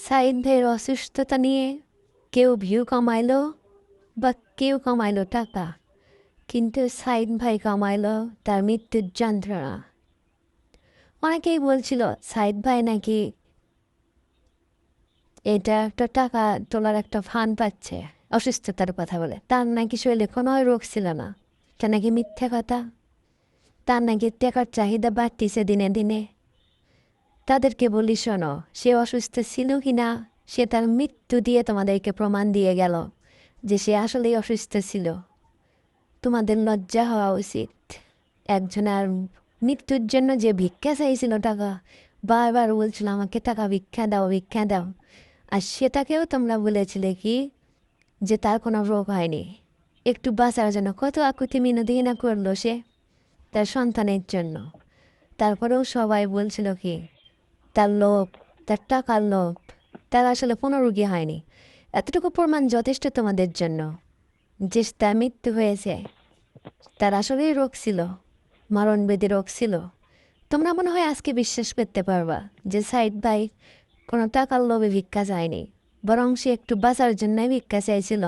সাইদ ভাইয়ের অসুস্থতা নিয়ে কেউ ভিউ কামাইলো বা কেউ কামাইলো টাকা, কিন্তু সাইদ ভাই কামাইলো তার মৃত্যুর যন্ত্রণা। অনেকেই বলছিল সাইদ ভাই নাকি এটা একটা টাকা তোলার একটা ফান পাচ্ছে অসুস্থতার কথা বলে, তার নাকি শরীরে কোনো রোগ ছিল না। এটা নাকি মিথ্যে কথা। তার নাকি টাকার চাহিদা বাড়তিছে দিনে দিনে। তাদেরকে বলি, শোনো, সে অসুস্থ ছিল কি না সে তার মৃত্যু দিয়ে তোমাদেরকে প্রমাণ দিয়ে গেল যে সে আসলেই অসুস্থ ছিল। তোমাদের লজ্জা হওয়া উচিত। একজনের মৃত্যুর জন্য যে ভিক্ষা চাইছিল টাকা, বারবার বলছিল আমাকে টাকা ভিক্ষা দাও ভিক্ষা দাও, আর সেটাকেও তোমরা বলেছিলে কি যে তার কোনো রোগ হয়নি। একটু বাঁচার জন্য কত আকুতি মিনতি না করলো সে তার সন্তানের জন্য। তারপরেও সবাই বলছিল কি তার লোভ, তার টাকার লোভ, তার আসলে কোনো রোগী হয়নি। এতটুকু প্রমাণ যথেষ্ট তোমাদের জন্য যে তার মৃত্যু হয়েছে, তার আসলেই রোগ ছিল, মরণবেদী রোগ ছিল। তোমরা মনে হয় আজকে বিশ্বাস করতে পারবা যে সাইদ ভাই কোনো টাকার লোভে ভিক্ষা চায়নি, বরং সে একটু বাঁচার জন্যই ভিক্ষা চাইছিল।